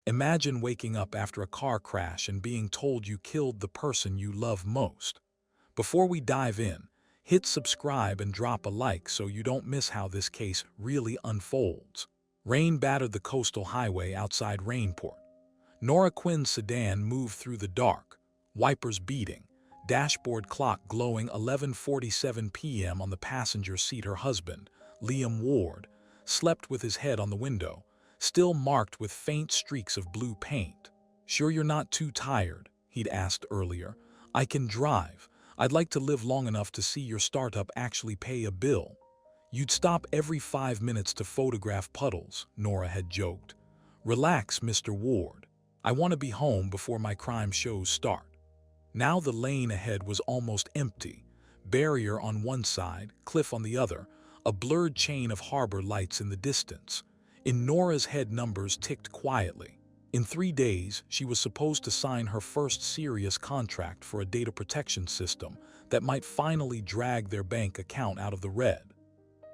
Imagine waking up after a car crash and being told you killed the person you love most. Before we dive in, hit subscribe and drop a like so you don't miss how this case really unfolds. Rain battered the coastal highway outside Rainport. Nora Quinn's sedan moved through the dark, wipers beating, dashboard clock glowing 11:47 p.m. on the passenger seat. Her husband, Liam Ward, slept with his head on the window, still marked with faint streaks of blue paint. "Sure you're not too tired?" he'd asked earlier. "I can drive. I'd like to live long enough to see your startup actually pay a bill." "You'd stop every 5 minutes to photograph puddles," Nora had joked. "Relax, Mr. Ward. I want to be home before my crime shows start." Now the lane ahead was almost empty. Barrier on one side, cliff on the other, a blurred chain of harbor lights in the distance. In Nora's head, numbers ticked quietly. In 3 days, she was supposed to sign her first serious contract for a data protection system that might finally drag their bank account out of the red.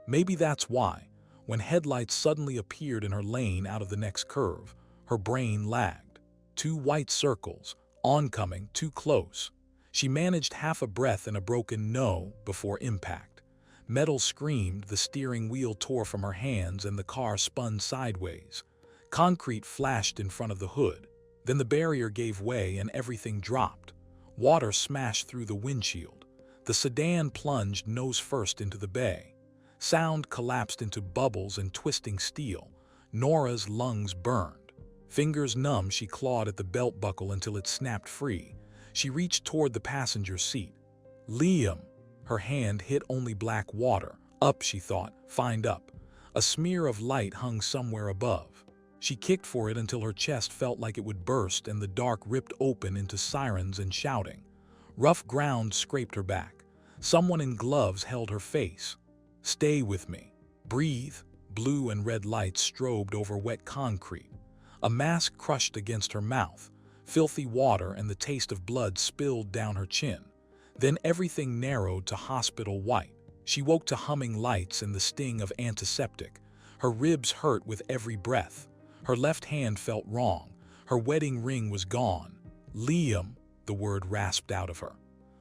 Maybe that's why, when headlights suddenly appeared in her lane out of the next curve, her brain lagged. 2 white circles, oncoming, too close. She managed half a breath and a broken no before impact. Metal screamed, the steering wheel tore from her hands, and the car spun sideways. Concrete flashed in front of the hood. Then the barrier gave way and everything dropped. Water smashed through the windshield. The sedan plunged nose first into the bay. Sound collapsed into bubbles and twisting steel. Nora's lungs burned. Fingers numb, she clawed at the belt buckle until it snapped free. She reached toward the passenger seat. "Liam!" Her hand hit only black water. Up, she thought. Find up. A smear of light hung somewhere above. She kicked for it until her chest felt like it would burst and the dark ripped open into sirens and shouting. Rough ground scraped her back. Someone in gloves held her face. "Stay with me. Breathe." Blue and red lights strobed over wet concrete. A mask crushed against her mouth. Filthy water and the taste of blood spilled down her chin. Then everything narrowed to hospital white. She woke to humming lights and the sting of antiseptic. Her ribs hurt with every breath. Her left hand felt wrong. Her wedding ring was gone. "Liam," the word rasped out of her.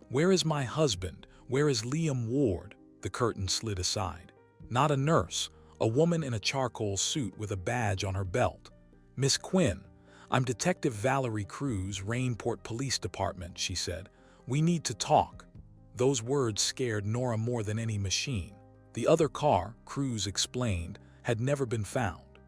"Where is my husband? Where is Liam Ward?" The curtain slid aside. Not a nurse, a woman in a charcoal suit with a badge on her belt. "Miss Quinn, I'm Detective Valerie Cruz, Rainport Police Department," she said. "We need to talk." Those words scared Nora more than any machine. The other car, Cruz explained, had never been found.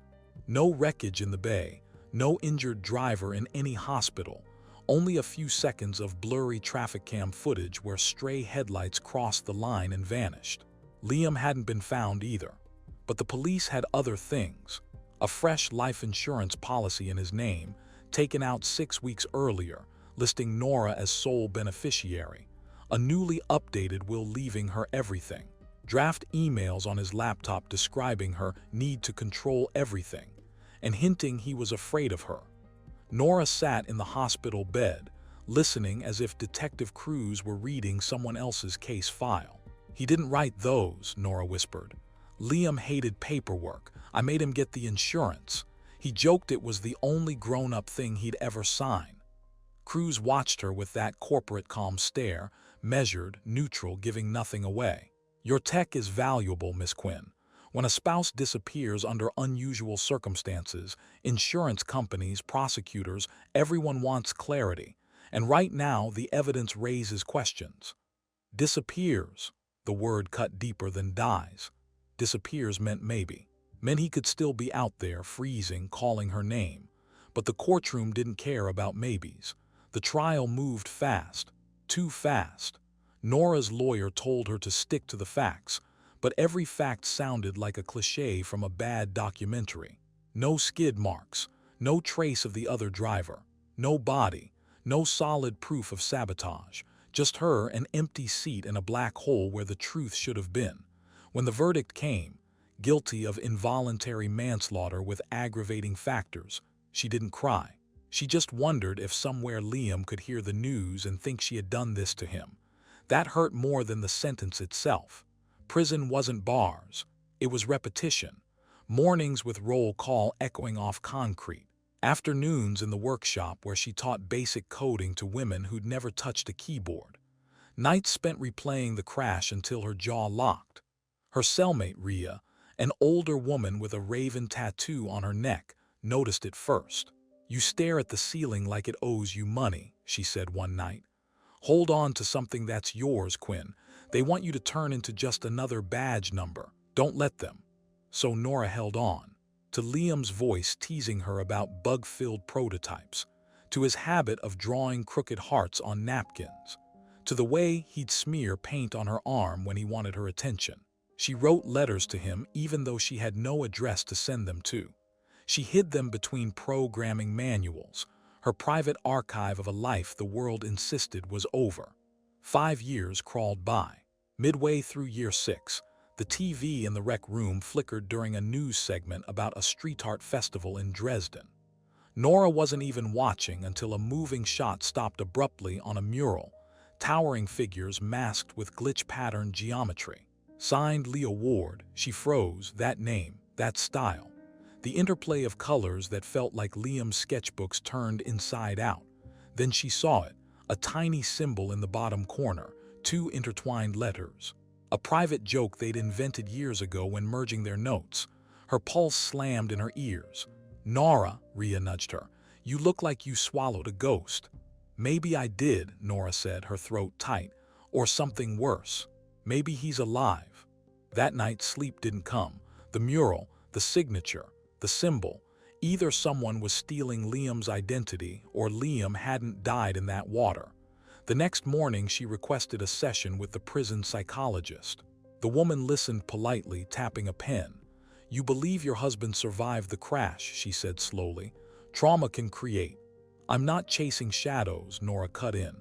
No wreckage in the bay, no injured driver in any hospital, only a few seconds of blurry traffic cam footage where stray headlights crossed the line and vanished. Liam hadn't been found either. But the police had other things. A fresh life insurance policy in his name, taken out 6 weeks earlier, listing Nora as sole beneficiary. A newly updated will leaving her everything. Draft emails on his laptop describing her need to control everything, and hinting he was afraid of her. Nora sat in the hospital bed, listening as if Detective Cruz were reading someone else's case file. "He didn't write those," Nora whispered. "Liam hated paperwork. I made him get the insurance. He joked it was the only grown-up thing he'd ever sign." Cruz watched her with that corporate calm stare, measured, neutral, giving nothing away. "Your tech is valuable, Miss Quinn. When a spouse disappears under unusual circumstances, insurance companies, prosecutors, everyone wants clarity. And right now, the evidence raises questions." Disappears. The word cut deeper than dies. Disappears meant maybe. Meant he could still be out there, freezing, calling her name. But the courtroom didn't care about maybes. The trial moved fast. Too fast. Nora's lawyer told her to stick to the facts, but every fact sounded like a cliché from a bad documentary. No skid marks, no trace of the other driver, no body, no solid proof of sabotage, just her, an empty seat, and a black hole where the truth should have been. When the verdict came, guilty of involuntary manslaughter with aggravating factors, she didn't cry. She just wondered if somewhere Liam could hear the news and think she had done this to him. That hurt more than the sentence itself. Prison wasn't bars. It was repetition. Mornings with roll call echoing off concrete. Afternoons in the workshop where she taught basic coding to women who'd never touched a keyboard. Nights spent replaying the crash until her jaw locked. Her cellmate, Rhea, an older woman with a raven tattoo on her neck, noticed it first. "You stare at the ceiling like it owes you money," she said one night. "Hold on to something that's yours, Quinn. They want you to turn into just another badge number. Don't let them." So Nora held on. To Liam's voice teasing her about bug-filled prototypes. To his habit of drawing crooked hearts on napkins. To the way he'd smear paint on her arm when he wanted her attention. She wrote letters to him even though she had no address to send them to. She hid them between programming manuals, her private archive of a life the world insisted was over. 5 years crawled by. Midway through year 6, the TV in the rec room flickered during a news segment about a street art festival in Dresden. Nora wasn't even watching until a moving shot stopped abruptly on a mural, towering figures masked with glitch-patterned geometry. Signed Leo Ward. She froze. That name, that style. The interplay of colors that felt like Liam's sketchbooks turned inside out. Then she saw it, a tiny symbol in the bottom corner, 2 intertwined letters. A private joke they'd invented years ago when merging their notes. Her pulse slammed in her ears. "Nora," Rhea nudged her, "you look like you swallowed a ghost." "Maybe I did," Nora said, her throat tight. "Or something worse. Maybe he's alive." That night sleep didn't come. The mural, the signature, the symbol. Either someone was stealing Liam's identity or Liam hadn't died in that water. The next morning she requested a session with the prison psychologist. The woman listened politely, tapping a pen. "You believe your husband survived the crash," she said slowly. "Trauma can create." "I'm not chasing shadows," Nora cut in.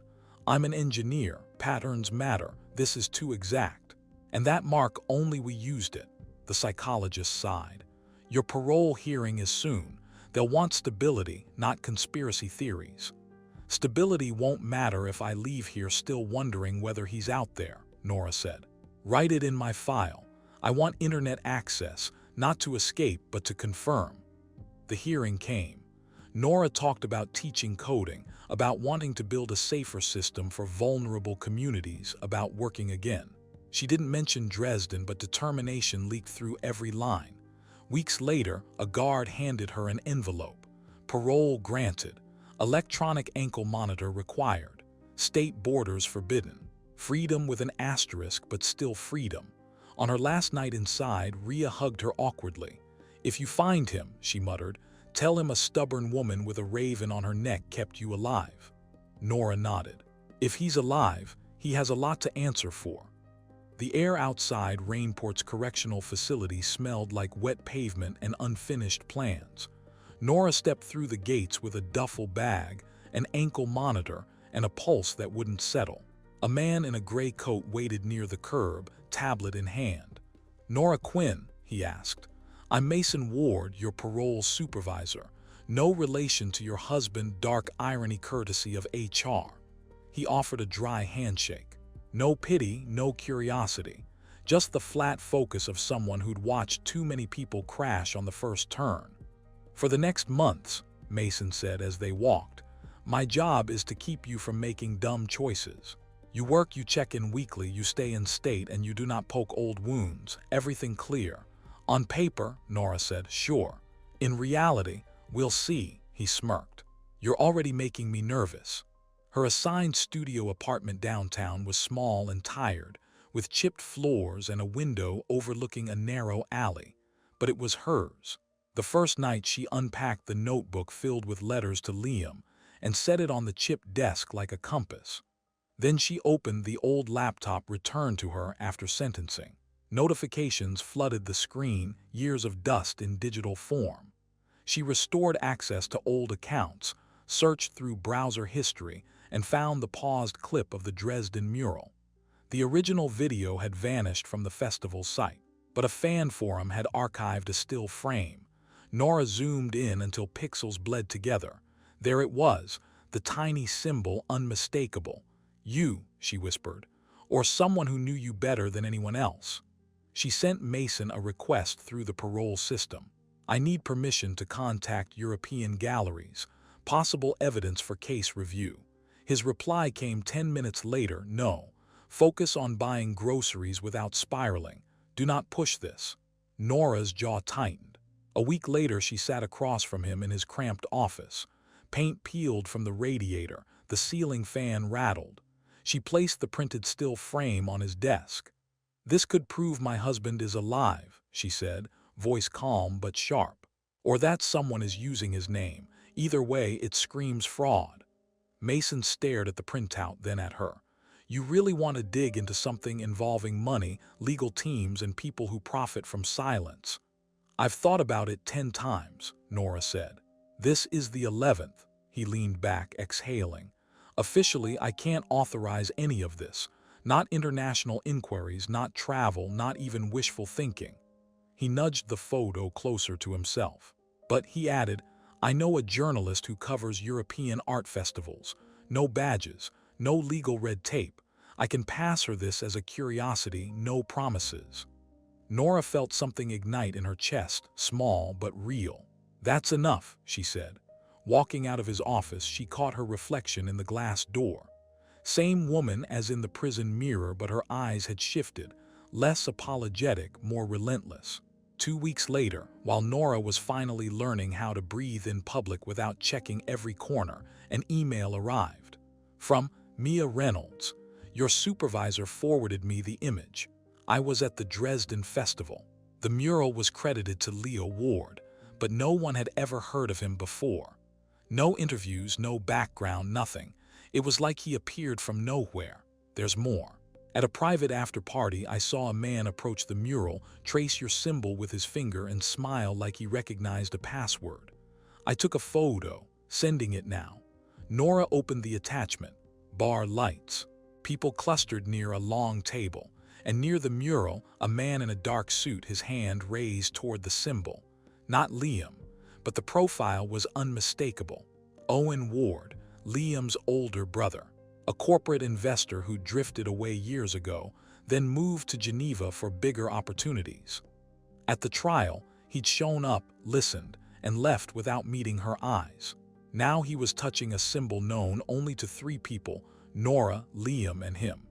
"I'm an engineer. Patterns matter. This is too exact." "And that mark only we used it," the psychologist sighed. "Your parole hearing is soon. They'll want stability, not conspiracy theories." "Stability won't matter if I leave here still wondering whether he's out there," Nora said. "Write it in my file. I want internet access, not to escape but to confirm." The hearing came. Nora talked about teaching coding, about wanting to build a safer system for vulnerable communities, about working again. She didn't mention Dresden, but determination leaked through every line. Weeks later, a guard handed her an envelope. Parole granted. Electronic ankle monitor required. State borders forbidden. Freedom with an asterisk, but still freedom. On her last night inside, Rhea hugged her awkwardly. "If you find him," she muttered, "tell him a stubborn woman with a raven on her neck kept you alive." Nora nodded. "If he's alive, he has a lot to answer for." The air outside Rainport's correctional facility smelled like wet pavement and unfinished plans. Nora stepped through the gates with a duffel bag, an ankle monitor, and a pulse that wouldn't settle. A man in a gray coat waited near the curb, tablet in hand. "Nora Quinn?" he asked. "I'm Mason Ward, your parole supervisor. No relation to your husband, dark irony courtesy of HR." He offered a dry handshake. No pity, no curiosity. Just the flat focus of someone who'd watched too many people crash on the first turn. "For the next months," Mason said as they walked, "my job is to keep you from making dumb choices. You work, you check in weekly, you stay in state, and you do not poke old wounds. Everything clear." "On paper," Nora said, "sure. In reality, we'll see," he smirked. "You're already making me nervous." Her assigned studio apartment downtown was small and tired, with chipped floors and a window overlooking a narrow alley. But it was hers. The first night she unpacked the notebook filled with letters to Liam and set it on the chipped desk like a compass. Then she opened the old laptop returned to her after sentencing. Notifications flooded the screen, years of dust in digital form. She restored access to old accounts, searched through browser history, and found the paused clip of the Dresden mural. The original video had vanished from the festival site, but a fan forum had archived a still frame. Nora zoomed in until pixels bled together. There it was, the tiny symbol unmistakable. "You," she whispered, "or someone who knew you better than anyone else." She sent Mason a request through the parole system. I need permission to contact European galleries. Possible evidence for case review. His reply came 10 minutes later, no. Focus on buying groceries without spiraling. Do not push this. Nora's jaw tightened. A week later, she sat across from him in his cramped office. Paint peeled from the radiator, the ceiling fan rattled. She placed the printed still frame on his desk. "This could prove my husband is alive," she said, voice calm but sharp. "Or that someone is using his name. Either way, it screams fraud." Mason stared at the printout, then at her. "You really want to dig into something involving money, legal teams, and people who profit from silence?" "I've thought about it 10 times, Nora said. "This is the 11th, he leaned back, exhaling. "Officially, I can't authorize any of this. Not international inquiries, not travel, not even wishful thinking." He nudged the photo closer to himself. "But," he added, "I know a journalist who covers European art festivals. No badges, no legal red tape. I can pass her this as a curiosity, no promises." Nora felt something ignite in her chest, small but real. "That's enough," she said. Walking out of his office, she caught her reflection in the glass door. Same woman as in the prison mirror, but her eyes had shifted, less apologetic, more relentless. 2 weeks later, while Nora was finally learning how to breathe in public without checking every corner, an email arrived. From Mia Reynolds. "Your supervisor forwarded me the image. I was at the Dresden Festival. The mural was credited to Leo Ward, but no one had ever heard of him before. No interviews, no background, nothing. It was like he appeared from nowhere. There's more. At a private after-party, I saw a man approach the mural, trace your symbol with his finger, and smile like he recognized a password. I took a photo, sending it now." Nora opened the attachment. Bar lights. People clustered near a long table, and near the mural, a man in a dark suit, his hand raised toward the symbol. Not Liam, but the profile was unmistakable. Owen Ward, Liam's older brother. A corporate investor who drifted away years ago, then moved to Geneva for bigger opportunities. At the trial, he'd shown up, listened, and left without meeting her eyes. Now he was touching a symbol known only to 3 people, Nora, Liam, and him.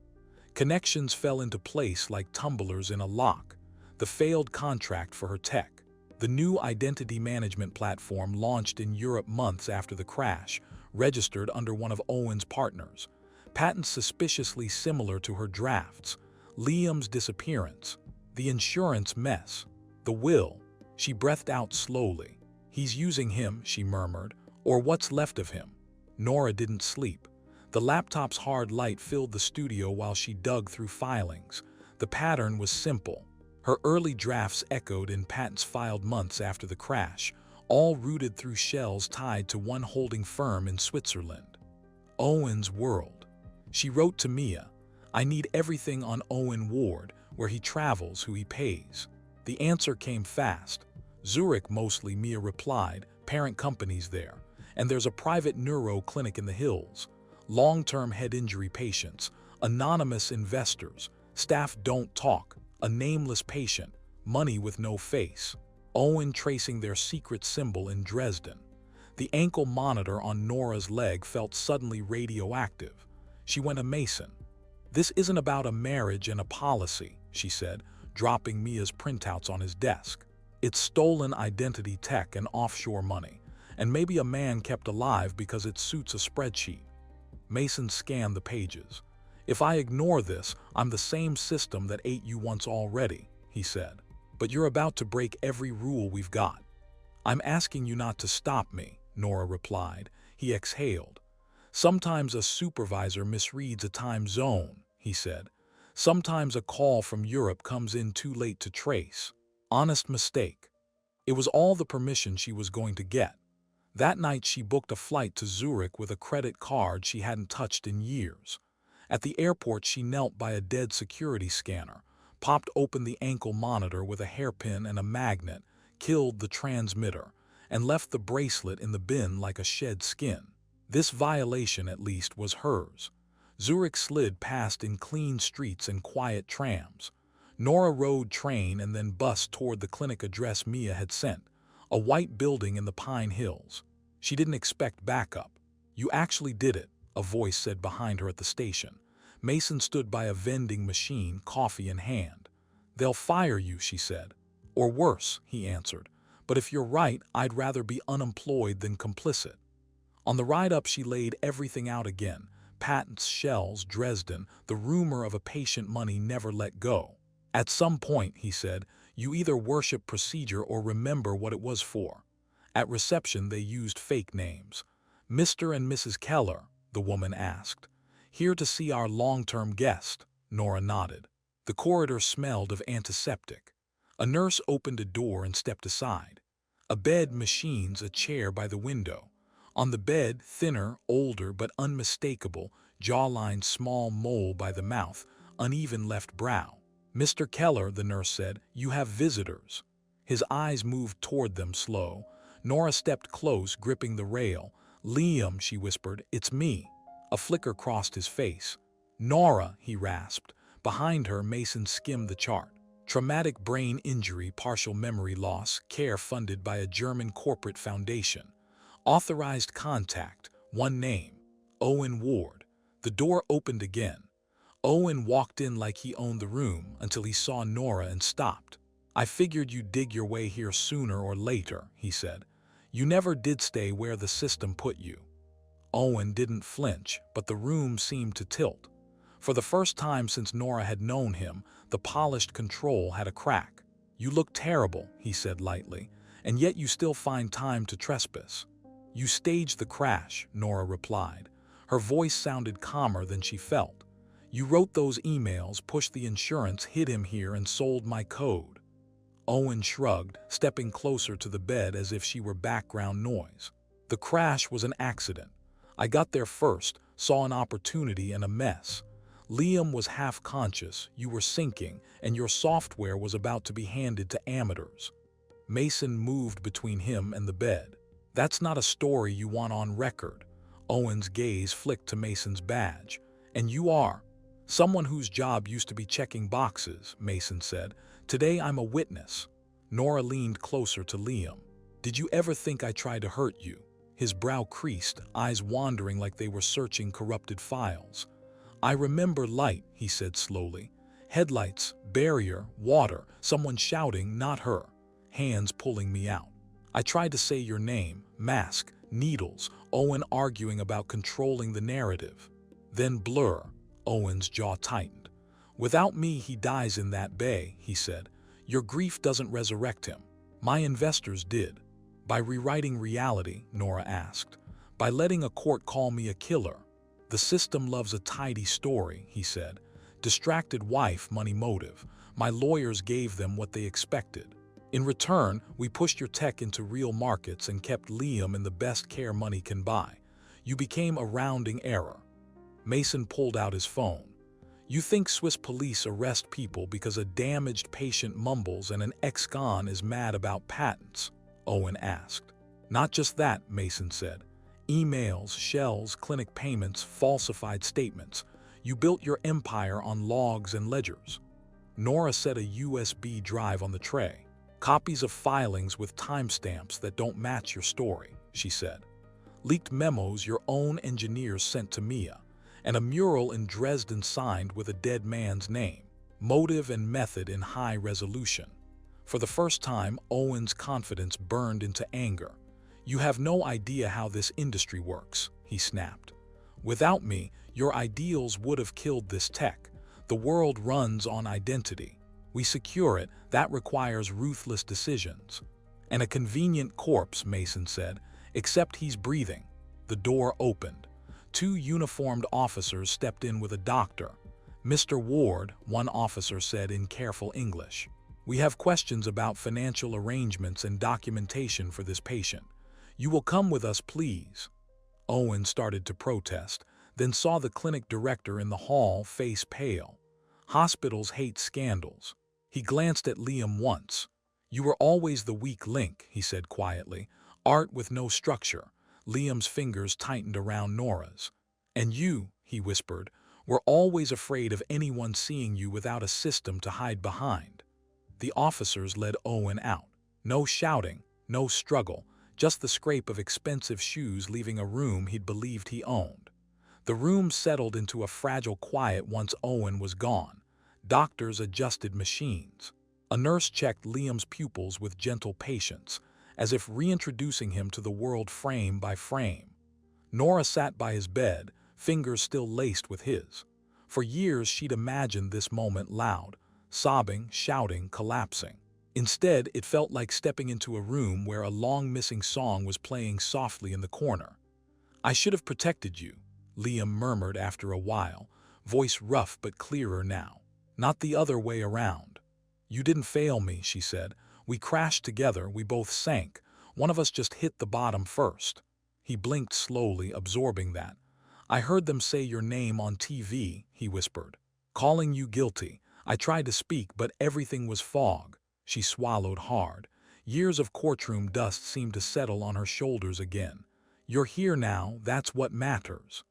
Connections fell into place like tumblers in a lock. The failed contract for her tech. The new identity management platform launched in Europe months after the crash, registered under one of Owen's partners. Patents suspiciously similar to her drafts. Liam's disappearance. The insurance mess. The will. She breathed out slowly. "He's using him," she murmured, "or what's left of him." Nora didn't sleep. The laptop's hard light filled the studio while she dug through filings. The pattern was simple. Her early drafts echoed in patents filed months after the crash, all rooted through shells tied to one holding firm in Switzerland. Owen's world. She wrote to Mia, "I need everything on Owen Ward, where he travels, who he pays." The answer came fast. "Zurich mostly," Mia replied, "parent companies there. And there's a private neuro clinic in the hills. Long-term head injury patients, anonymous investors, staff don't talk, a nameless patient, money with no face." Owen tracing their secret symbol in Dresden. The ankle monitor on Nora's leg felt suddenly radioactive. She went to Mason. "This isn't about a marriage and a policy," she said, dropping Mia's printouts on his desk. "It's stolen identity tech and offshore money, and maybe a man kept alive because it suits a spreadsheet." Mason scanned the pages. "If I ignore this, I'm the same system that ate you once already," he said. "But you're about to break every rule we've got." "I'm asking you not to stop me," Nora replied. He exhaled. "Sometimes a supervisor misreads a time zone," he said. "Sometimes a call from Europe comes in too late to trace. Honest mistake." It was all the permission she was going to get. That night she booked a flight to Zurich with a credit card she hadn't touched in years. At the airport she knelt by a dead security scanner, popped open the ankle monitor with a hairpin and a magnet, killed the transmitter, and left the bracelet in the bin like a shed skin. This violation, at least, was hers. Zurich slid past in clean streets and quiet trams. Nora rode train and then bus toward the clinic address Mia had sent. A white building in the Pine Hills. She didn't expect backup. You actually did it, a voice said behind her at the station. Mason stood by a vending machine, coffee in hand. They'll fire you, she said. Or worse, he answered. But if you're right, I'd rather be unemployed than complicit. On the ride up, she laid everything out again. Patents, shells, Dresden, the rumor of a patient money never let go. At some point, he said, you either worship procedure or remember what it was for. At reception, they used fake names. Mr. and Mrs. Keller, the woman asked. Here to see our long-term guest, Nora nodded. The corridor smelled of antiseptic. A nurse opened a door and stepped aside. A bed, machines, a chair by the window. On the bed, thinner, older but unmistakable, jawline, small mole by the mouth, uneven left brow. Mr. Keller, the nurse said, you have visitors. His eyes moved toward them, slow. Nora stepped close, gripping the rail. Liam, she whispered, it's me. A flicker crossed his face. Nora, he rasped. Behind her, Mason skimmed the chart. Traumatic brain injury, partial memory loss, care funded by a German corporate foundation. Authorized contact, one name, Owen Ward. The door opened again. Owen walked in like he owned the room until he saw Nora and stopped. I figured you'd dig your way here sooner or later, he said. You never did stay where the system put you. Owen didn't flinch, but the room seemed to tilt. For the first time since Nora had known him, the polished control had a crack. You look terrible, he said lightly, and yet you still find time to trespass. You staged the crash, Nora replied. Her voice sounded calmer than she felt. You wrote those emails, pushed the insurance, hid him here, and sold my code. Owen shrugged, stepping closer to the bed as if she were background noise. The crash was an accident. I got there first, saw an opportunity and a mess. Liam was half conscious, you were sinking, and your software was about to be handed to amateurs. Mason moved between him and the bed. That's not a story you want on record. Owen's gaze flicked to Mason's badge. And you are. Someone whose job used to be checking boxes, Mason said. Today I'm a witness. Nora leaned closer to Liam. Did you ever think I tried to hurt you? His brow creased, eyes wandering like they were searching corrupted files. I remember light, he said slowly. Headlights, barrier, water, someone shouting, not her. Hands pulling me out. I tried to say your name, mask, needles, Owen arguing about controlling the narrative. Then blur. Owen's jaw tightened. Without me, he dies in that bay, he said. Your grief doesn't resurrect him. My investors did. By rewriting reality, Nora asked. By letting a court call me a killer. The system loves a tidy story, he said. Distracted wife, money motive. My lawyers gave them what they expected. In return, we pushed your tech into real markets and kept Liam in the best care money can buy. You became a rounding error. Mason pulled out his phone. You think Swiss police arrest people because a damaged patient mumbles and an ex-con is mad about patents? Owen asked. Not just that, Mason said. Emails, shells, clinic payments, falsified statements. You built your empire on logs and ledgers. Nora set a USB drive on the tray. Copies of filings with timestamps that don't match your story, she said. Leaked memos your own engineers sent to Mia. And a mural in Dresden signed with a dead man's name. Motive and method in high resolution. For the first time, Owen's confidence burned into anger. You have no idea how this industry works, he snapped. Without me, your ideals would have killed this tech. The world runs on identity. We secure it, that requires ruthless decisions. And a convenient corpse, Mason said, except he's breathing. The door opened. 2 uniformed officers stepped in with a doctor. Mr. Ward, one officer said in careful English. We have questions about financial arrangements and documentation for this patient. You will come with us, please. Owen started to protest, then saw the clinic director in the hall, face pale. Hospitals hate scandals. He glanced at Liam once. You were always the weak link, he said quietly. Art with no structure. Liam's fingers tightened around Nora's. And you, he whispered, were always afraid of anyone seeing you without a system to hide behind. The officers led Owen out. No shouting, no struggle, just the scrape of expensive shoes leaving a room he'd believed he owned. The room settled into a fragile quiet once Owen was gone. Doctors adjusted machines. A nurse checked Liam's pupils with gentle patience, as if reintroducing him to the world frame by frame. Nora sat by his bed, fingers still laced with his. For years she'd imagined this moment loud, sobbing, shouting, collapsing. Instead, it felt like stepping into a room where a long-missing song was playing softly in the corner. "I should have protected you," Liam murmured after a while, voice rough but clearer now. "Not the other way around." "You didn't fail me," she said. "We crashed together, we both sank. One of us just hit the bottom first." He blinked slowly, absorbing that. "I heard them say your name on TV," he whispered. "Calling you guilty. I tried to speak, but everything was fog." She swallowed hard. Years of courtroom dust seemed to settle on her shoulders again. "You're here now, that's what matters."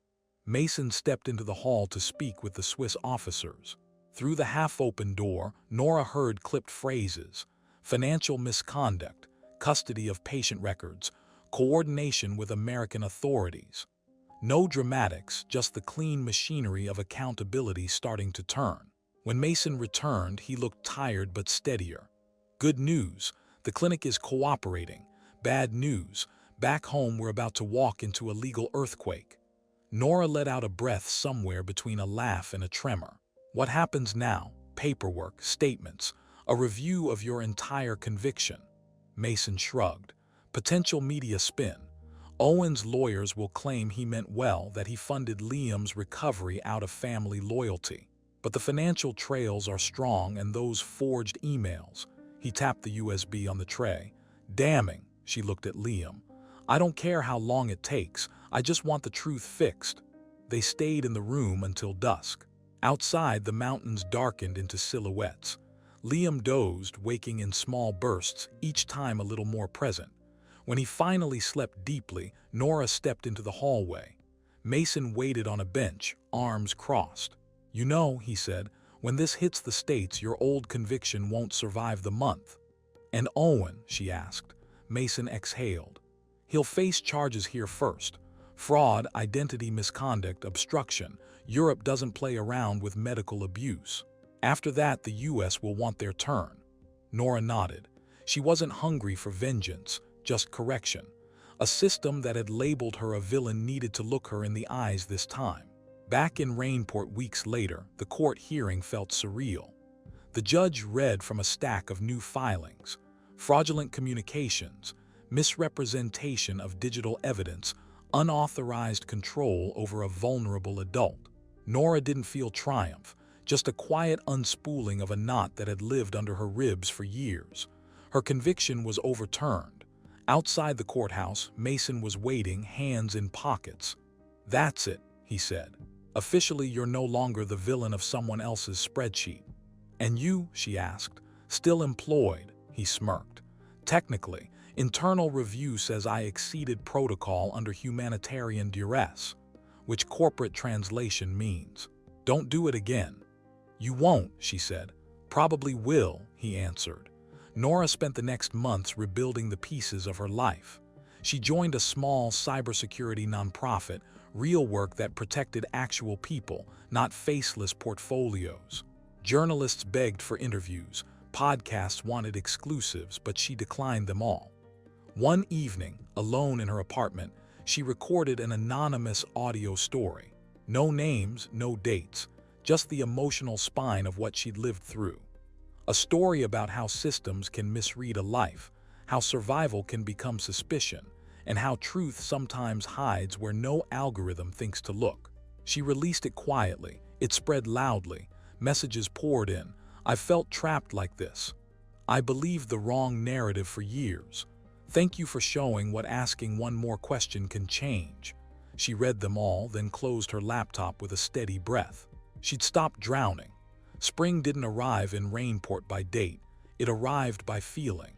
Mason stepped into the hall to speak with the Swiss officers. Through the half-open door, Nora heard clipped phrases: financial misconduct, custody of patient records, coordination with American authorities. No dramatics, just the clean machinery of accountability starting to turn. When Mason returned, he looked tired but steadier. "Good news, the clinic is cooperating. Bad news, back home we're about to walk into a legal earthquake." Nora let out a breath somewhere between a laugh and a tremor. "What happens now? Paperwork, statements, a review of your entire conviction." Mason shrugged. "Potential media spin. Owen's lawyers will claim he meant well, that he funded Liam's recovery out of family loyalty. But the financial trails are strong, and those forged emails." He tapped the USB on the tray. "Damning." She looked at Liam. "I don't care how long it takes. I just want the truth fixed." They stayed in the room until dusk. Outside, the mountains darkened into silhouettes. Liam dozed, waking in small bursts, each time a little more present. When he finally slept deeply, Nora stepped into the hallway. Mason waited on a bench, arms crossed. "You know," he said, "when this hits the States, your old conviction won't survive the month." "And Owen?" she asked. Mason exhaled. "He'll face charges here first. Fraud, identity misconduct, obstruction. Europe doesn't play around with medical abuse. After that, the US will want their turn." Nora nodded. She wasn't hungry for vengeance, just correction. A system that had labeled her a villain needed to look her in the eyes this time. Back in Rainport weeks later, the court hearing felt surreal. The judge read from a stack of new filings: fraudulent communications, misrepresentation of digital evidence, unauthorized control over a vulnerable adult. Nora didn't feel triumph, just a quiet unspooling of a knot that had lived under her ribs for years. Her conviction was overturned. Outside the courthouse, Mason was waiting, hands in pockets. "That's it," he said. "Officially, you're no longer the villain of someone else's spreadsheet." "And you?" she asked. "Still employed?" He smirked. "Technically, internal review says I exceeded protocol under humanitarian duress," which corporate translation means, "Don't do it again." "You won't," she said. "Probably will," he answered. Nora spent the next months rebuilding the pieces of her life. She joined a small cybersecurity nonprofit, real work that protected actual people, not faceless portfolios. Journalists begged for interviews, podcasts wanted exclusives, but she declined them all. One evening, alone in her apartment, she recorded an anonymous audio story. No names, no dates, just the emotional spine of what she'd lived through. A story about how systems can misread a life, how survival can become suspicion, and how truth sometimes hides where no algorithm thinks to look. She released it quietly. It spread loudly. Messages poured in. "I felt trapped like this. I believed the wrong narrative for years. Thank you for showing what asking one more question can change." She read them all, then closed her laptop with a steady breath. She'd stopped drowning. Spring didn't arrive in Rainport by date. It arrived by feeling.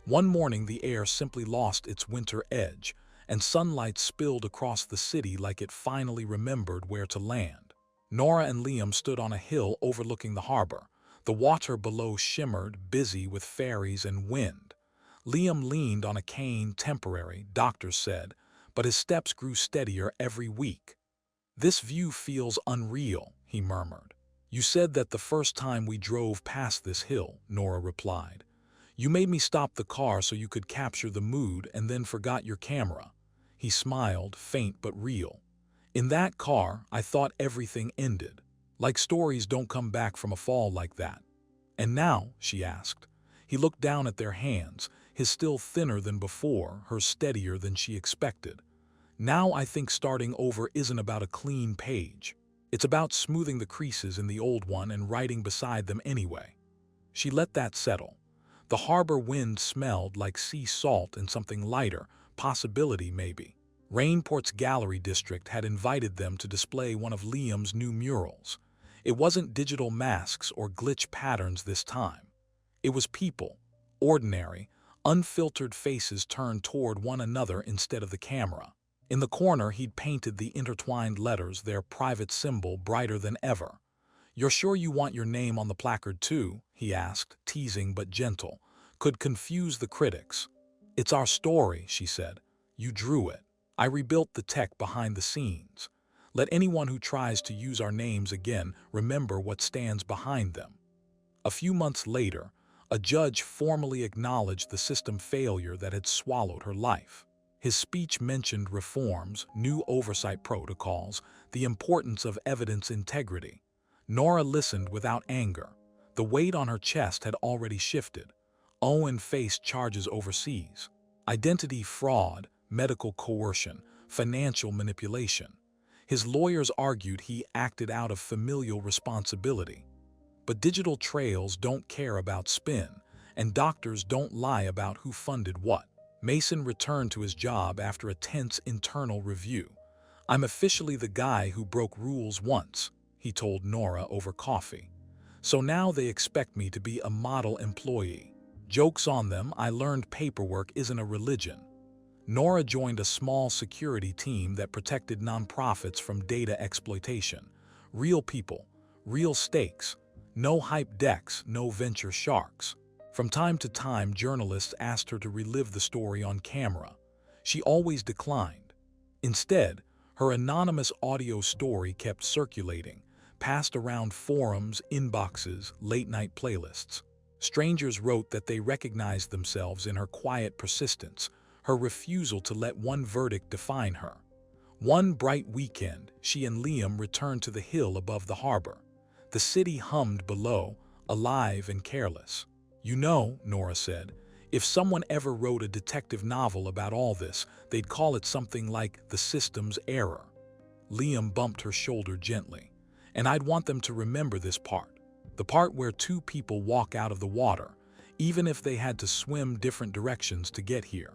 One morning, the air simply lost its winter edge, and sunlight spilled across the city like it finally remembered where to land. Nora and Liam stood on a hill overlooking the harbor. The water below shimmered, busy with ferries and wind. Liam leaned on a cane, temporary, doctors said, but his steps grew steadier every week. "This view feels unreal," he murmured. "You said that the first time we drove past this hill," Nora replied. "You made me stop the car so you could capture the mood and then forgot your camera." He smiled, faint but real. "In that car, I thought everything ended. Like stories don't come back from a fall like that." "And now?" she asked. He looked down at their hands, his still thinner than before, hers steadier than she expected. "Now I think starting over isn't about a clean page. It's about smoothing the creases in the old one and writing beside them anyway." She let that settle. The harbor wind smelled like sea salt and something lighter, possibility maybe. Rainport's gallery district had invited them to display one of Liam's new murals. It wasn't digital masks or glitch patterns this time. It was people, ordinary, unfiltered faces turned toward one another instead of the camera. In the corner, he'd painted the intertwined letters, their private symbol, brighter than ever. "You're sure you want your name on the placard too?" he asked, teasing but gentle. "Could confuse the critics." "It's our story," she said. "You drew it. I rebuilt the tech behind the scenes. Let anyone who tries to use our names again remember what stands behind them." A few months later, a judge formally acknowledged the system failure that had swallowed her life. His speech mentioned reforms, new oversight protocols, the importance of evidence integrity. Nora listened without anger. The weight on her chest had already shifted. Owen faced charges overseas. Identity fraud, medical coercion, financial manipulation. His lawyers argued he acted out of familial responsibility. But digital trails don't care about spin, and doctors don't lie about who funded what. Mason returned to his job after a tense internal review. "I'm officially the guy who broke rules once," he told Nora over coffee. "So now they expect me to be a model employee. Joke's on them, I learned paperwork isn't a religion." Nora joined a small security team that protected nonprofits from data exploitation. Real people, real stakes, no hype decks, no venture sharks. From time to time, journalists asked her to relive the story on camera. She always declined. Instead, her anonymous audio story kept circulating, passed around forums, inboxes, late-night playlists. Strangers wrote that they recognized themselves in her quiet persistence, her refusal to let one verdict define her. One bright weekend, she and Liam returned to the hill above the harbor. The city hummed below, alive and careless. "You know," Nora said, "if someone ever wrote a detective novel about all this, they'd call it something like The System's Error." Liam bumped her shoulder gently. "And I'd want them to remember this part. The part where two people walk out of the water, even if they had to swim different directions to get here."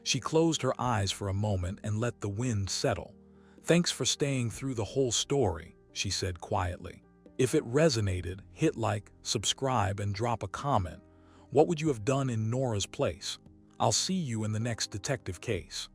She closed her eyes for a moment and let the wind settle. "Thanks for staying through the whole story," she said quietly. "If it resonated, hit like, subscribe, and drop a comment. What would you have done in Nora's place? I'll see you in the next detective case."